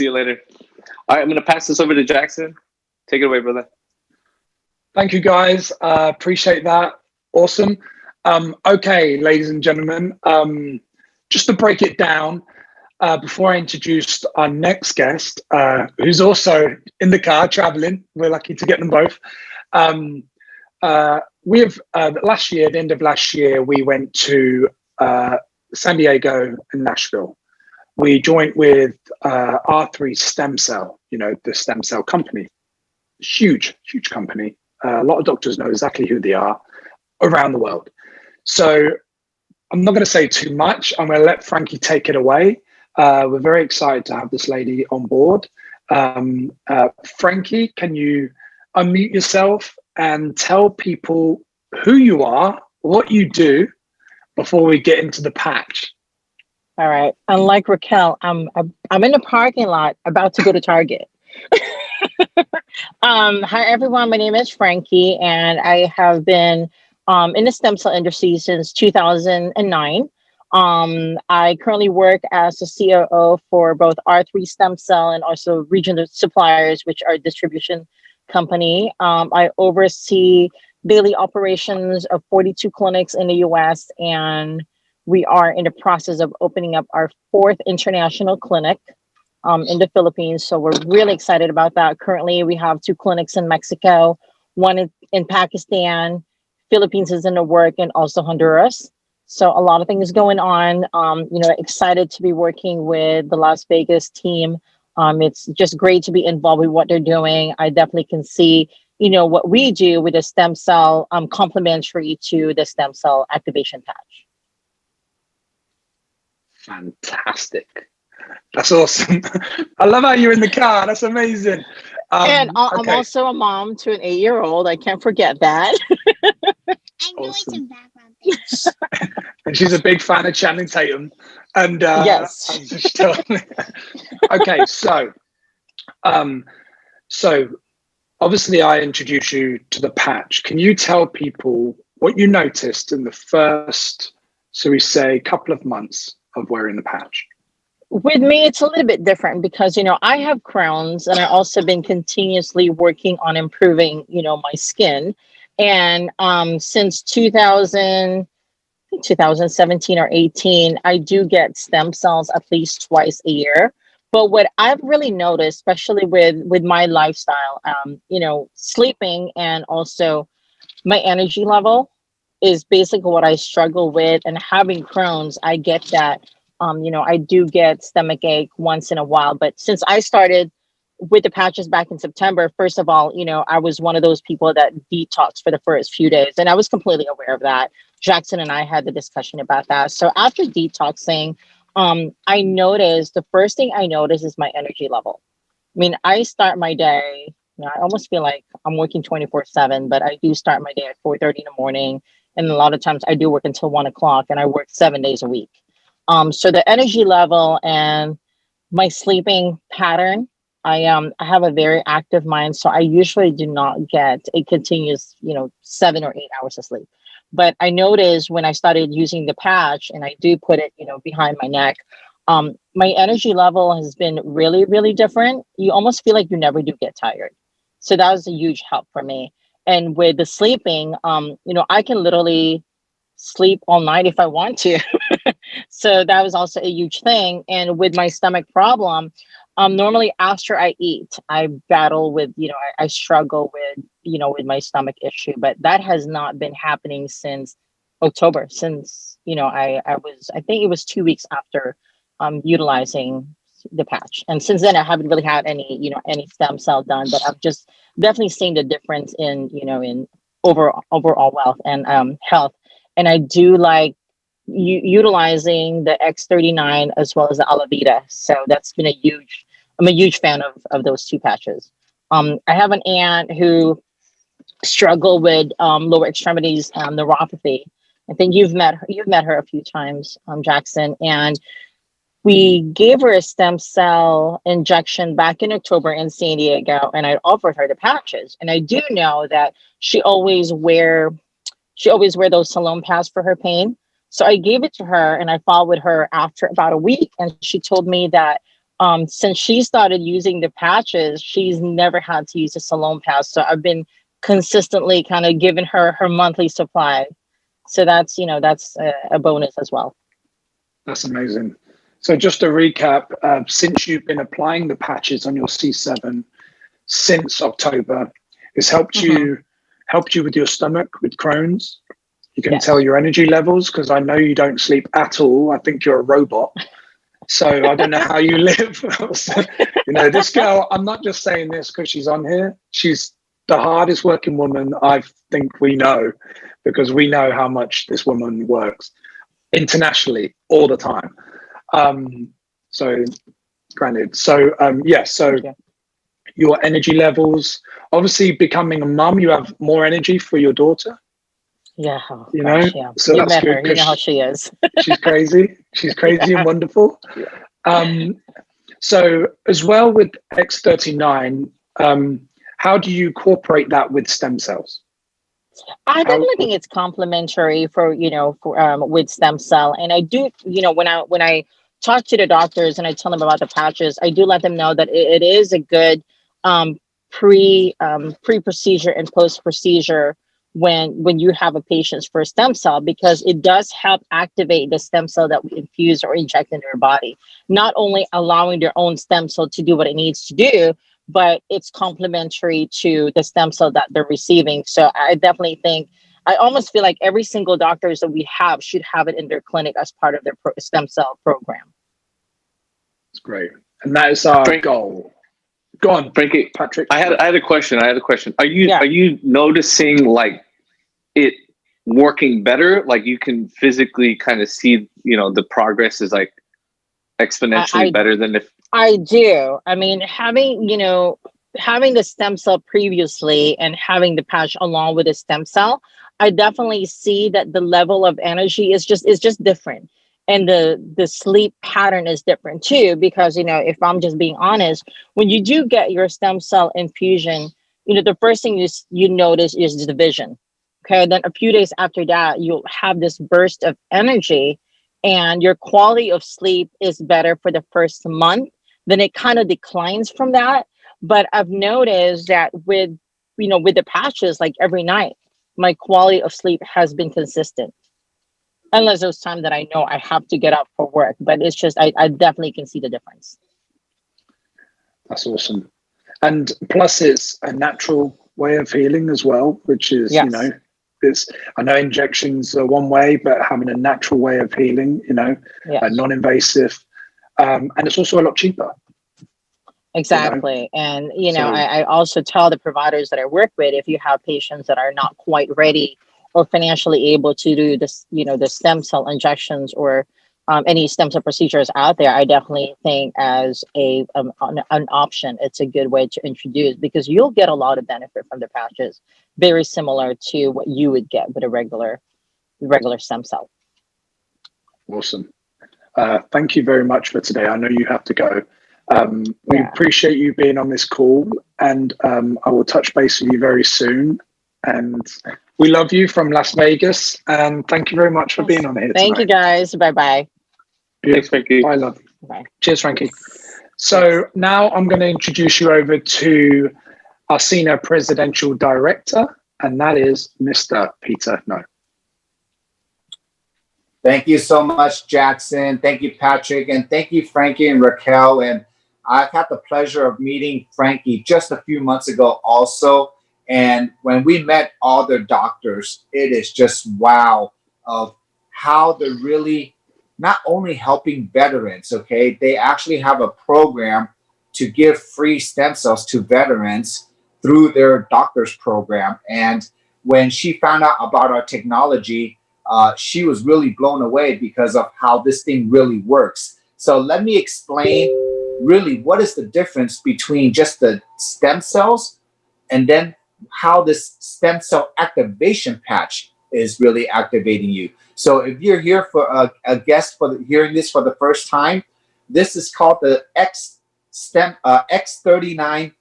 See you later. All right, I'm gonna pass this over to Jackson. Take it away, brother. Thank you, guys. Appreciate that. Awesome. Okay, ladies and gentlemen, just to break it down, before I introduce our next guest, who's also in the car traveling, we're lucky to get them both. We have last year, at the end of last year, we went to San Diego and Nashville. We joined with R3 Stem Cell, the stem cell company. Huge company. A lot of doctors know exactly who they are around the world. So I'm not going to say too much. I'm going to let Frankie take it away. We're very excited to have this lady on board. Frankie, can you unmute yourself and tell people who you are, what you do, before we get into the patch? All right. Unlike Raquel, I'm in the parking lot about to go to Target. Hi everyone. My name is Frankie, and I have been in the stem cell industry since 2009. I currently work as the COO for both R3 Stem Cell and also Regional Suppliers, which are a distribution company. I oversee daily operations of 42 clinics in the US, and we are in the process of opening up our 4th international clinic in the Philippines. So we're really excited about that. Currently, we have 2 clinics in Mexico, one in Pakistan, Philippines is in the work, and also Honduras. So a lot of things going on. Excited to be working with the Las Vegas team. It's just great to be involved with what they're doing. I definitely can see, what we do with the stem cell complementary to the stem cell activation patch. Fantastic. That's awesome. I love how you're in the car. That's amazing. And I'm also a mom to an 8-year-old. I can't forget that. I'm doing some background things. And she's a big fan of Channing Tatum. And yes. Okay, so obviously I introduced you to the patch. Can you tell people what you noticed in the first, so we say, couple of months of wearing the patch? With me, it's a little bit different because, I have Crohn's, and I also been continuously working on improving, my skin. And since 2017 or 18, I do get stem cells at least twice a year. But what I've really noticed, especially with my lifestyle, sleeping and also my energy level is basically what I struggle with. And having Crohn's, I get that. I do get stomach ache once in a while, but since I started with the patches back in September, first of all, I was one of those people that detoxed for the first few days, and I was completely aware of that. Jackson and I had the discussion about that. So after detoxing, I noticed, the first thing I noticed is my energy level. I mean, I start my day, I almost feel like I'm working 24/7, but I do start my day at 4:30 in the morning. And a lot of times I do work until 1 o'clock, and I work 7 days a week. So the energy level and my sleeping pattern, I have a very active mind, so I usually do not get a continuous, 7 or 8 hours of sleep. But I noticed when I started using the patch, and I do put it, behind my neck, my energy level has been really, really different. You almost feel like you never do get tired. So that was a huge help for me. And with the sleeping, I can literally sleep all night if I want to. So that was also a huge thing. And with my stomach problem, normally after I eat, I battle with, I struggle with, with my stomach issue, but that has not been happening since October, since, I think it was 2 weeks after utilizing the patch. And since then I haven't really had any, any stem cell done, but I've just definitely seen the difference in, in overall wealth and health. And I do like utilizing the X39 as well as the Alavita. So that's been I'm a huge fan of those 2 patches. I have an aunt who struggled with lower extremities neuropathy. I think you've met her a few times, Jackson. And we gave her a stem cell injection back in October in San Diego, and I offered her the patches. And I do know that she always wear those salon pads for her pain. So I gave it to her, and I followed with her after about a week, and she told me that Since she started using the patches, she's never had to use a salon pass. So I've been consistently kind of giving her her monthly supply. So that's, that's a bonus as well. That's amazing. So just to recap, since you've been applying the patches on your C7 since October, it's helped you with your stomach, with Crohn's. You can tell your energy levels, because I know you don't sleep at all. I think you're a robot. So I don't know how you live. So, this girl, I'm not just saying this because she's on here. She's the hardest working woman I think we know, because we know how much this woman works internationally all the time. So granted. So so your energy levels, obviously becoming a mum, you have more energy for your daughter. Yeah. So you that's met good. her. You know how she is. She's crazy. She's crazy and wonderful. So as well with X39, how do you incorporate that with stem cells? I definitely think it's complementary for with stem cell, and I do when I talk to the doctors and I tell them about the patches, I do let them know that it is a good pre procedure and post procedure when you have a patient's first stem cell, because it does help activate the stem cell that we infuse or inject into their body, not only allowing their own stem cell to do what it needs to do, but it's complementary to the stem cell that they're receiving. So I definitely think, I almost feel like every single doctors that we have should have it in their clinic as part of their stem cell program. It's great. And that is our goal. Go on, Frankie. Patrick. I had a question. Are you noticing like it working better? Like you can physically kind of see, the progress is like exponentially better than if I do. I mean, having the stem cell previously and having the patch along with the stem cell, I definitely see that the level of energy is just different. And the sleep pattern is different too, because if I'm just being honest, when you do get your stem cell infusion, the first thing you notice is the vision. Okay, then a few days after that, you'll have this burst of energy, and your quality of sleep is better for the first month. Then it kind of declines from that. But I've noticed that with the patches, like every night, my quality of sleep has been consistent. Unless those times that I know I have to get up for work. But it's just, I definitely can see the difference. That's awesome. And plus it's a natural way of healing as well, which is, I know injections are one way, but having a natural way of healing, non-invasive. And it's also a lot cheaper. Exactly. And, I also tell the providers that I work with, if you have patients that are not quite ready or financially able to do this, the stem cell injections or any stem cell procedures out there, I definitely think as an option, it's a good way to introduce, because you'll get a lot of benefit from the patches, very similar to what you would get with a regular stem cell. Awesome. Thank you very much for today. I know you have to go. We appreciate you being on this call, and I will touch base with you very soon. And we love you from Las Vegas, and thank you very much for being on here tonight. Thank you, guys. Bye-bye. Thanks, Frankie. Bye, love. Bye. Cheers, Frankie. So now I'm going to introduce you over to our Senior Presidential Director, and that is Mr. Peter Ngo. Thank you so much, Jackson. Thank you, Patrick. And thank you, Frankie and Raquel. And I've had the pleasure of meeting Frankie just a few months ago also. And when we met all the doctors, it is just wow of how they're really not only helping veterans, okay? They actually have a program to give free stem cells to veterans through their doctor's program. And when she found out about our technology, she was really blown away because of how this thing really works. So let me explain really what is the difference between just the stem cells and then how this stem cell activation patch is really activating you. So if you're here for a guest hearing this for the first time, this is called the X39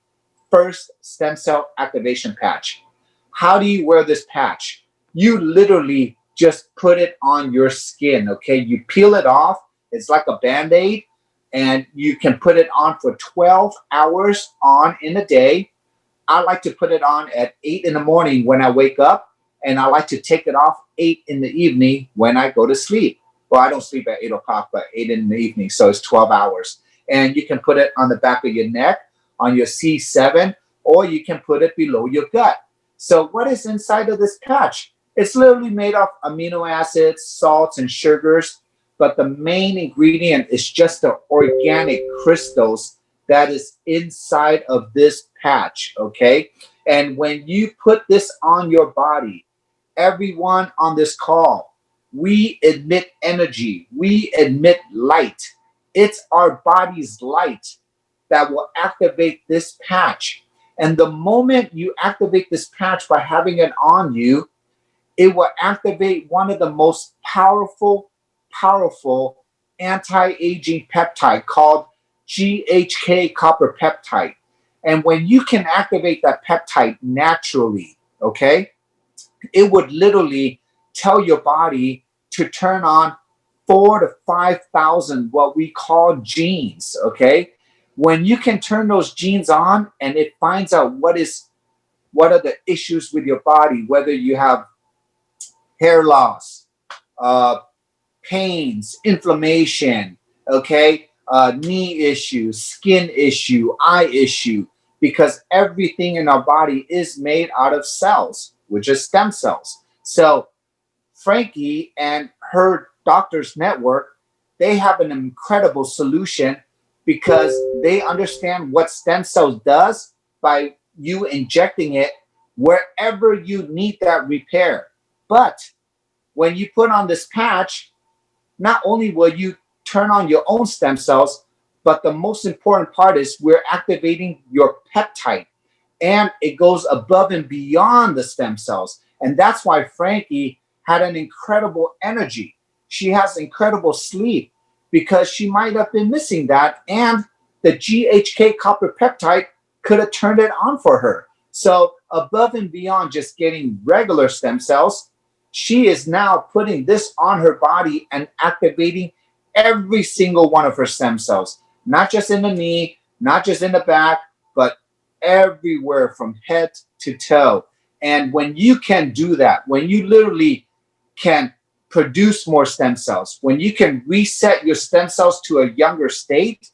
First Stem Cell Activation Patch. How do you wear this patch? You literally just put it on your skin, okay? You peel it off. It's like a Band-Aid. and you can put it on for 12 hours on in a day. I like to put it on at 8 in the morning when I wake up, and I like to take it off 8 in the evening when I go to sleep. Well, I don't sleep at 8 o'clock, but 8 in the evening, so it's 12 hours. And you can put it on the back of your neck, on your C7, or you can put it below your gut. So what is inside of this patch? It's literally made of amino acids, salts, and sugars, but the main ingredient is just the organic crystals that is inside of this patch, okay? And when you put this on your body, everyone on this call, we emit energy, we emit light. It's our body's light that will activate this patch. And the moment you activate this patch by having it on you, it will activate one of the most powerful anti-aging peptide called GHK copper peptide. And when you can activate that peptide naturally, okay, it would literally tell your body to turn on 4,000 to 5,000 what we call genes, okay? When you can turn those genes on and it finds out what are the issues with your body, whether you have hair loss, pains, inflammation, okay, knee issues, skin issue, eye issue, because everything in our body is made out of cells, which is stem cells. So Frankie and her doctor's network, they have an incredible solution because they understand what stem cells does by you injecting it wherever you need that repair. But when you put on this patch, not only will you turn on your own stem cells, but the most important part is we're activating your peptide, and it goes above and beyond the stem cells. And that's why Frankie had an incredible energy. She has incredible sleep because she might have been missing that, and the GHK copper peptide could have turned it on for her. So above and beyond just getting regular stem cells, she is now putting this on her body and activating every single one of her stem cells, not just in the knee, not just in the back, but everywhere from head to toe. And when you can do that, when you literally can produce more stem cells, when you can reset your stem cells to a younger state,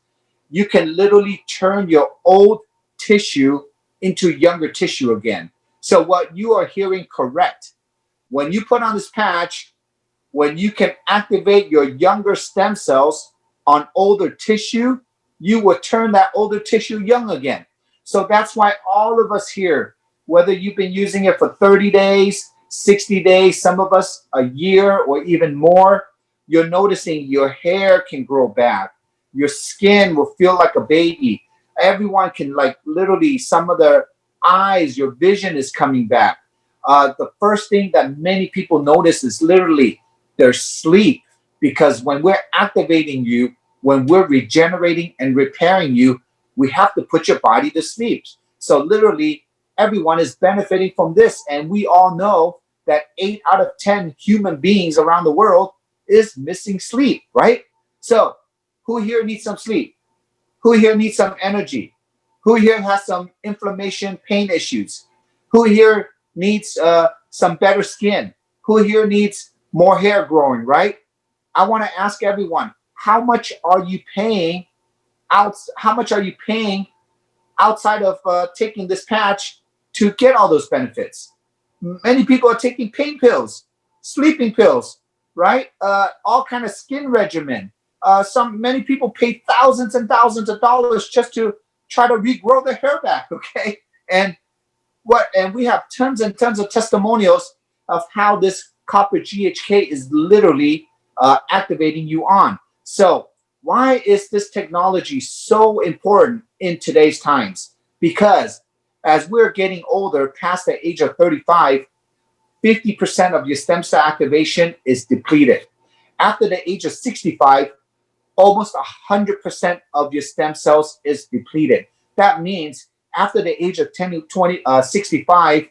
you can literally turn your old tissue into younger tissue again. So what you are hearing correct. When you put on this patch, when you can activate your younger stem cells on older tissue, you will turn that older tissue young again. So that's why all of us here, whether you've been using it for 30 days, 60 days, some of us a year or even more, you're noticing your hair can grow back. Your skin will feel like a baby. Everyone can literally, some of their eyes, your vision is coming back. The first thing that many people notice is literally their sleep, because when we're activating you, when we're regenerating and repairing you, we have to put your body to sleep. So literally everyone is benefiting from this. And we all know that 8 out of 10 human beings around the world is missing sleep, right? So who here needs some sleep? Who here needs some energy? Who here has some inflammation, pain issues? Who here needs some better skin? Who here needs more hair growing, right? I want to ask everyone, how much are you paying outside of taking this patch to get all those benefits? Many people are taking pain pills, sleeping pills, right? All kind of skin regimen. Many people pay thousands and thousands of dollars just to try to regrow their hair back, okay? And we have tons and tons of testimonials of how this copper GHK is literally activating you on. So why is this technology so important in today's times? Because as we're getting older, past the age of 35, 50% of your stem cell activation is depleted. After the age of 65, almost 100% of your stem cells is depleted. That means after the age of 65,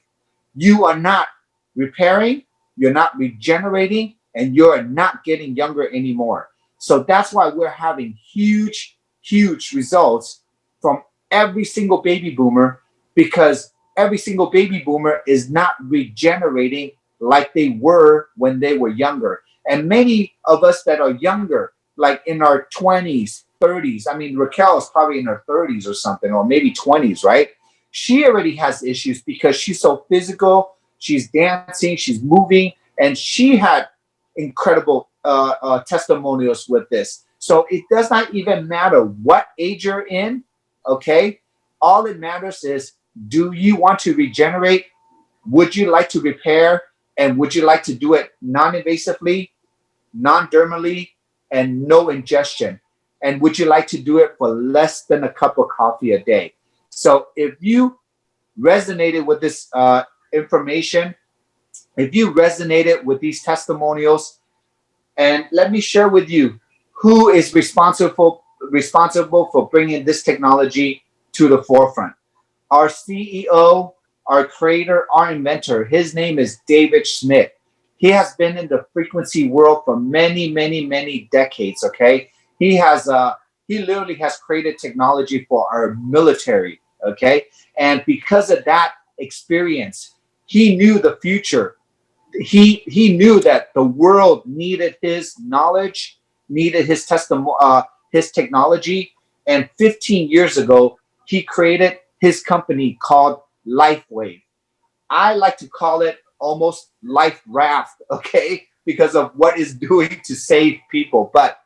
you are not repairing, you're not regenerating, and you're not getting younger anymore. So that's why we're having huge, huge results from every single baby boomer, because every single baby boomer is not regenerating like they were when they were younger. And many of us that are younger, like in our 20s, 30s, I mean, Raquel is probably in her 30s or something, or maybe 20s, right? She already has issues because she's so physical, she's dancing, she's moving, and she had incredible testimonials with this. So it does not even matter what age you're in, okay? All it matters is, do you want to regenerate? Would you like to repair? And would you like to do it non-invasively, non-dermally, and no ingestion? And would you like to do it for less than a cup of coffee a day? So if you resonated with this information, if you resonated with these testimonials, and let me share with you who is responsible for bringing this technology to the forefront. Our CEO, our creator, our inventor, his name is David Schmidt. He has been in the frequency world for many, many, many decades, okay? He literally has created technology for our military, okay? And because of that experience, he knew the future. He knew that the world needed his knowledge, needed his his technology. And 15 years ago, he created his company called LifeWave. I like to call it almost Life Raft, okay, because of what it's doing to save people. But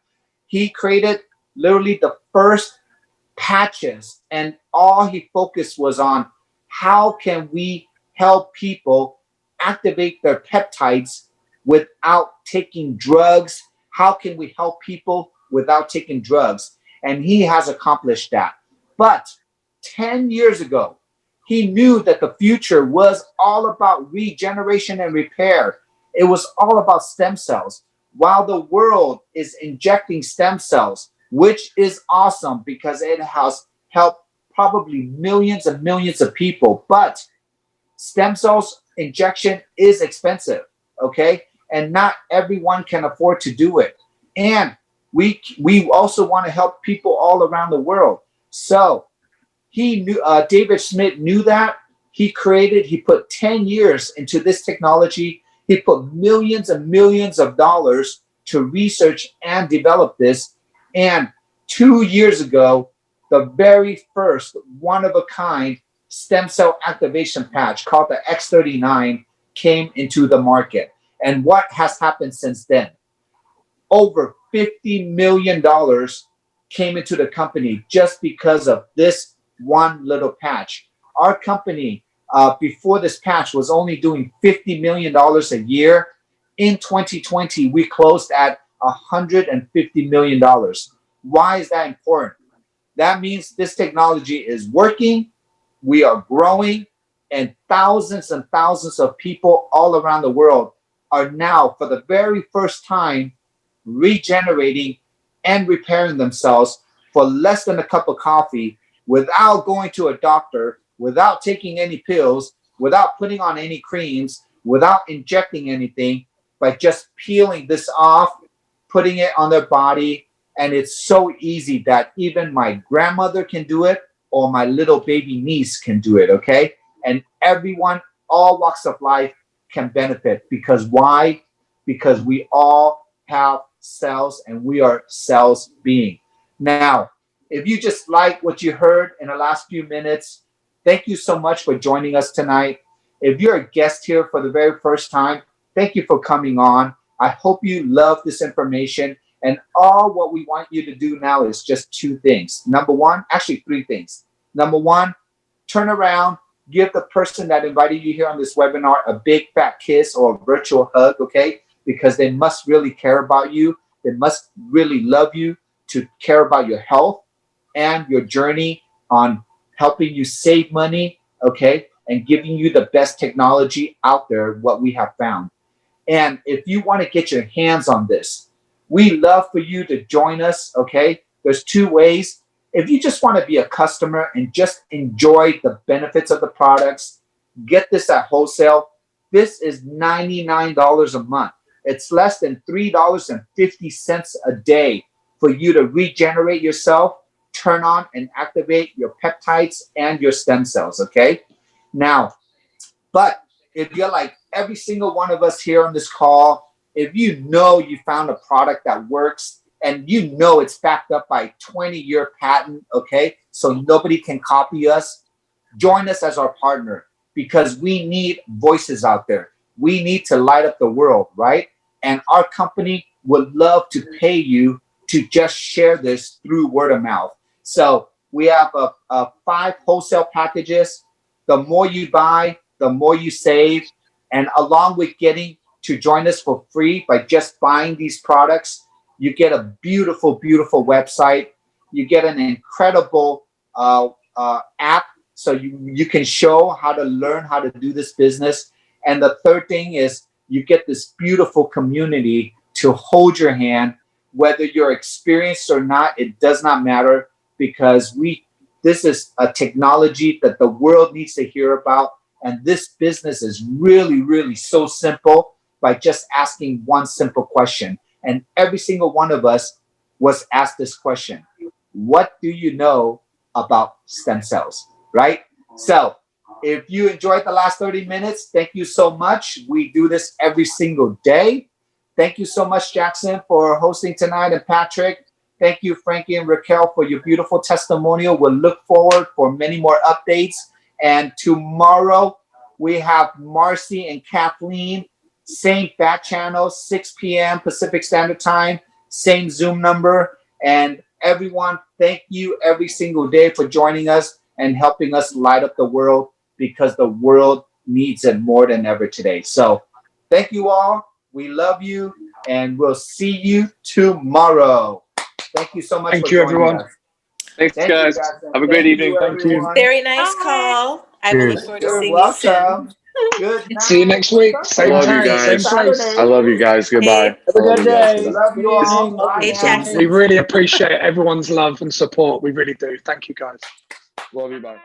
he created literally the first patches, and all he focused was on how can we help people activate their peptides without taking drugs? How can we help people without taking drugs? And he has accomplished that. But 10 years ago, he knew that the future was all about regeneration and repair. It was all about stem cells. While the world is injecting stem cells, which is awesome because it has helped probably millions and millions of people, but stem cells injection is expensive, okay? And not everyone can afford to do it. And we also want to help people all around the world. So he knew, David Schmidt knew that. He put 10 years into this technology. He put millions and millions of dollars to research and develop this. And 2 years ago, the very first one-of-a-kind stem cell activation patch called the X39 came into the market. And what has happened since then? Over $50 million came into the company just because of this one little patch. Our company, before this patch, was only doing $50 million a year. In 2020, we closed at $150 million. Why is that important? That means this technology is working, we are growing, and thousands of people all around the world are now, for the very first time, regenerating and repairing themselves for less than a cup of coffee, without going to a doctor, without taking any pills, without putting on any creams, without injecting anything, by just peeling this off, putting it on their body. And it's so easy that even my grandmother can do it, or my little baby niece can do it, okay? And everyone, all walks of life, can benefit. Because why? Because we all have cells, and we are cells being. Now, if you just like what you heard in the last few minutes, thank you so much for joining us tonight. If you're a guest here for the very first time, thank you for coming on. I hope you love this information. And all what we want you to do now is just two things. Number one, actually three things. Number one, turn around, give the person that invited you here on this webinar a big fat kiss or a virtual hug, okay? Because they must really care about you. They must really love you to care about your health and your journey on helping you save money, okay? And giving you the best technology out there, what we have found. And if you want to get your hands on this, we love for you to join us, okay? There's two ways. If you just want to be a customer and just enjoy the benefits of the products, get this at wholesale. This is $99 a month. It's less than $3.50 a day for you to regenerate yourself, turn on and activate your peptides and your stem cells, okay? Now, but if you're like every single one of us here on this call, if you know you found a product that works and you know it's backed up by 20-year patent, okay, so nobody can copy us, join us as our partner because we need voices out there. We need to light up the world, right? And our company would love to pay you to just share this through word of mouth. So we have 5 wholesale packages. The more you buy, the more you save. And along with getting to join us for free by just buying these products, you get a beautiful, beautiful website. You get an incredible app so you can show how to learn how to do this business. And the third thing is you get this beautiful community to hold your hand. Whether you're experienced or not, it does not matter because this is a technology that the world needs to hear about. And this business is really, really so simple by just asking one simple question. And every single one of us was asked this question. What do you know about stem cells, right? So if you enjoyed the last 30 minutes, thank you so much. We do this every single day. Thank you so much, Jackson, for hosting tonight, and Patrick. Thank you, Frankie and Raquel, for your beautiful testimonial. We'll look forward for many more updates. And tomorrow, we have Marcy and Kathleen, same bat channel, 6 p.m. Pacific Standard Time, same Zoom number. And everyone, thank you every single day for joining us and helping us light up the world because the world needs it more than ever today. So thank you all. We love you, and we'll see you tomorrow. Thank you so much. Thank you, everyone. Thanks, guys. Have a great evening. Thank you. Very nice call. I will look forward to seeing you soon. Good night. See you next week. Same Love you time, guys. same place. I love you guys. Goodbye. Hey, Have a good day. Love you all. Bye Hey, now. Jackson. We really appreciate everyone's love and support. We really do. Thank you, guys. Love you. Bye.